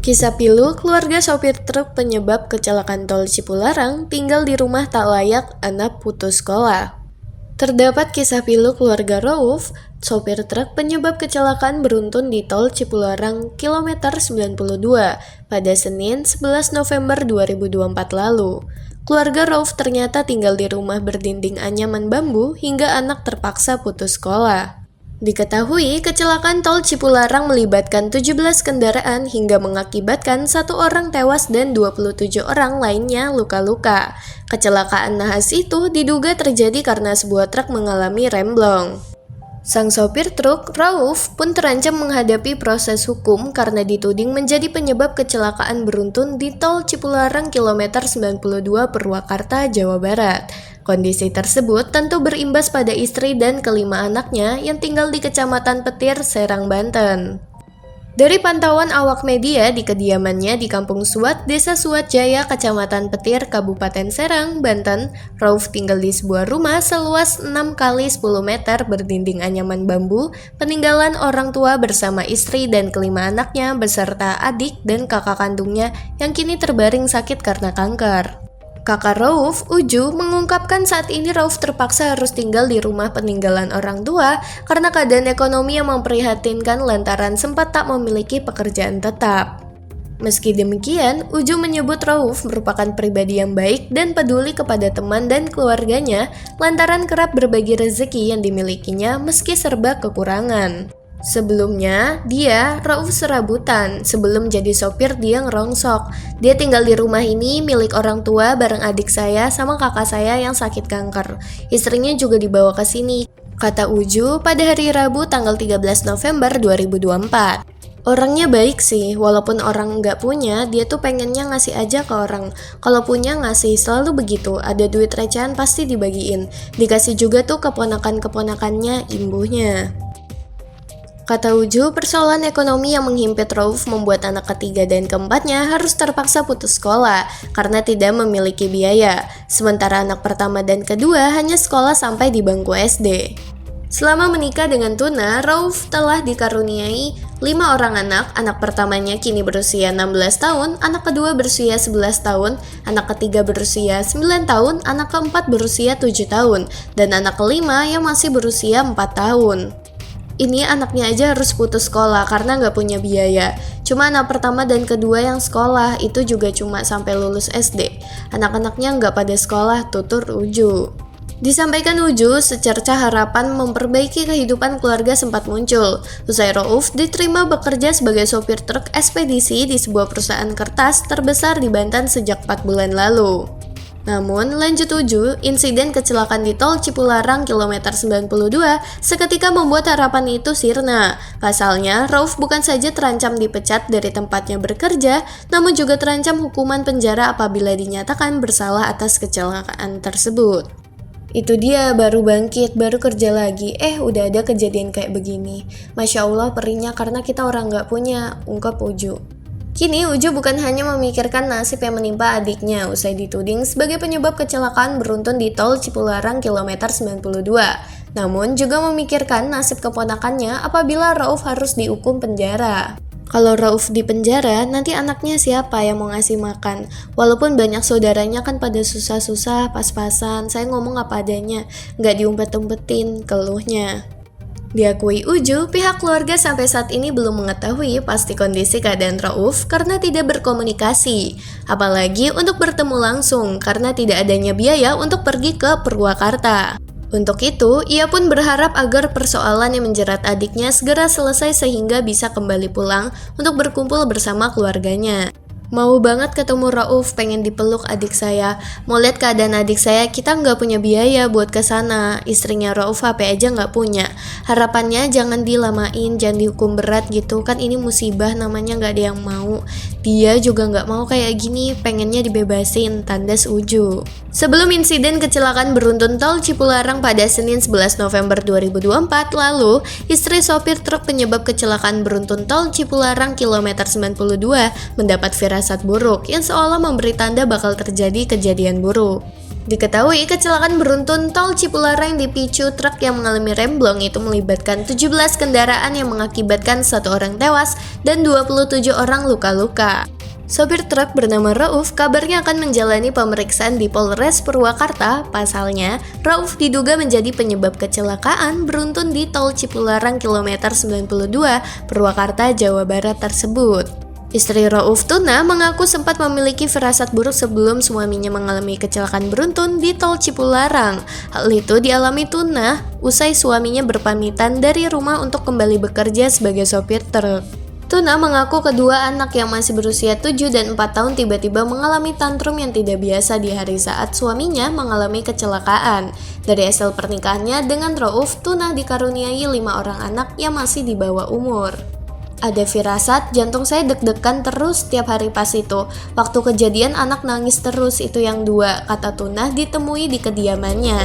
Kisah pilu keluarga sopir truk penyebab kecelakaan tol Cipularang tinggal di rumah tak layak, anak putus sekolah. Terdapat kisah pilu keluarga Rauf, sopir truk penyebab kecelakaan beruntun di tol Cipularang kilometer 92 pada Senin 11 November 2024 lalu. Keluarga Rauf ternyata tinggal di rumah berdinding anyaman bambu hingga anak terpaksa putus sekolah. Diketahui, kecelakaan tol Cipularang melibatkan 17 kendaraan hingga mengakibatkan 1 orang tewas dan 27 orang lainnya luka-luka. Kecelakaan nahas itu diduga terjadi karena sebuah truk mengalami remblong. Sang sopir truk, Rauf, pun terancam menghadapi proses hukum karena dituding menjadi penyebab kecelakaan beruntun di tol Cipularang kilometer 92 Purwakarta, Jawa Barat. Kondisi tersebut tentu berimbas pada istri dan kelima anaknya yang tinggal di Kecamatan Petir, Serang, Banten. Dari pantauan awak media di kediamannya di Kampung Suat, Desa Suat Jaya, Kecamatan Petir, Kabupaten Serang, Banten, Rauf tinggal di sebuah rumah seluas 6 x 10 meter berdinding anyaman bambu, peninggalan orang tua bersama istri dan kelima anaknya beserta adik dan kakak kandungnya yang kini terbaring sakit karena kanker. Kakak Rauf, Uju, mengungkapkan saat ini Rauf terpaksa harus tinggal di rumah peninggalan orang tua karena keadaan ekonomi yang memprihatinkan lantaran sempat tak memiliki pekerjaan tetap. Meski demikian, Uju menyebut Rauf merupakan pribadi yang baik dan peduli kepada teman dan keluarganya lantaran kerap berbagi rezeki yang dimilikinya meski serba kekurangan. Sebelumnya, Rauf serabutan. Sebelum jadi sopir dia ngerongsok. Dia tinggal di rumah ini milik orang tua bareng adik saya sama kakak saya yang sakit kanker. Istrinya juga dibawa ke sini, kata Uju pada hari Rabu tanggal 13 November 2024. Orangnya baik sih, walaupun orang nggak punya, dia tuh pengennya ngasih aja ke orang. Kalau punya ngasih, selalu begitu, ada duit recehan pasti dibagiin. Dikasih juga tuh keponakan-keponakannya, imbuhnya. Kata Uju, persoalan ekonomi yang menghimpit Rauf membuat anak ketiga dan keempatnya harus terpaksa putus sekolah karena tidak memiliki biaya. Sementara anak pertama dan kedua hanya sekolah sampai di bangku SD. Selama menikah dengan Tuna, Rauf telah dikaruniai 5 orang anak pertamanya kini berusia 16 tahun, anak kedua berusia 11 tahun, anak ketiga berusia 9 tahun, anak keempat berusia 7 tahun, dan anak kelima yang masih berusia 4 tahun. Ini anaknya aja harus putus sekolah karena nggak punya biaya. Cuma anak pertama dan kedua yang sekolah itu juga cuma sampai lulus SD. Anak-anaknya nggak pada sekolah, tutur Uju. Disampaikan Uju, secerca harapan memperbaiki kehidupan keluarga sempat muncul. Usai Rauf diterima bekerja sebagai sopir truk ekspedisi di sebuah perusahaan kertas terbesar di Banten sejak 4 bulan lalu. Namun, lanjut Uju, insiden kecelakaan di tol Cipularang kilometer 92 seketika membuat harapan itu sirna. Pasalnya, Rauf bukan saja terancam dipecat dari tempatnya bekerja, namun juga terancam hukuman penjara apabila dinyatakan bersalah atas kecelakaan tersebut. Itu dia, baru bangkit, baru kerja lagi, udah ada kejadian kayak begini. Masya Allah perihnya karena kita orang gak punya, ungkap Uju. Kini Uju bukan hanya memikirkan nasib yang menimpa adiknya usai dituding sebagai penyebab kecelakaan beruntun di tol Cipularang kilometer 92, namun juga memikirkan nasib keponakannya apabila Rauf harus dihukum penjara. Kalau Rauf di penjara, nanti anaknya siapa yang mau ngasih makan? Walaupun banyak saudaranya kan pada susah-susah, pas-pasan, saya ngomong apa adanya, nggak diumpet-umpetin, keluhnya. Diakui Uju, pihak keluarga sampai saat ini belum mengetahui pasti kondisi keadaan Rauf karena tidak berkomunikasi, apalagi untuk bertemu langsung karena tidak adanya biaya untuk pergi ke Purwakarta. Untuk itu, ia pun berharap agar persoalan yang menjerat adiknya segera selesai sehingga bisa kembali pulang untuk berkumpul bersama keluarganya. Mau banget ketemu Rauf, pengen dipeluk adik saya. Mau lihat keadaan adik saya, kita nggak punya biaya buat kesana. Istrinya Rauf HP aja nggak punya. Harapannya jangan dilamain, jangan dihukum berat gitu. Kan ini musibah namanya, nggak ada yang mau. Dia juga nggak mau kayak gini, pengennya dibebasin, tandas Uju. Sebelum insiden kecelakaan beruntun tol Cipularang pada Senin 11 November 2024 lalu, istri sopir truk penyebab kecelakaan beruntun tol Cipularang kilometer 92 mendapat firasat buruk yang seolah memberi tanda bakal terjadi kejadian buruk. Diketahui kecelakaan beruntun tol Cipularang dipicu truk yang mengalami remblong itu melibatkan 17 kendaraan yang mengakibatkan 1 orang tewas dan 27 orang luka-luka. Sopir truk bernama Rauf kabarnya akan menjalani pemeriksaan di Polres Purwakarta. Pasalnya, Rauf diduga menjadi penyebab kecelakaan beruntun di tol Cipularang kilometer 92 Purwakarta, Jawa Barat tersebut. Istri Rauf, Tuna, mengaku sempat memiliki firasat buruk sebelum suaminya mengalami kecelakaan beruntun di tol Cipularang. Hal itu dialami Tuna usai suaminya berpamitan dari rumah untuk kembali bekerja sebagai sopir truk. Tuna mengaku kedua anak yang masih berusia 7 dan 4 tahun tiba-tiba mengalami tantrum yang tidak biasa di hari saat suaminya mengalami kecelakaan. Dari hasil pernikahannya dengan Rauf, Tuna dikaruniai 5 orang anak yang masih di bawah umur. Ada firasat, jantung saya deg-degan terus tiap hari pas itu. Waktu kejadian anak nangis terus, itu yang 2, kata Tuna ditemui di kediamannya.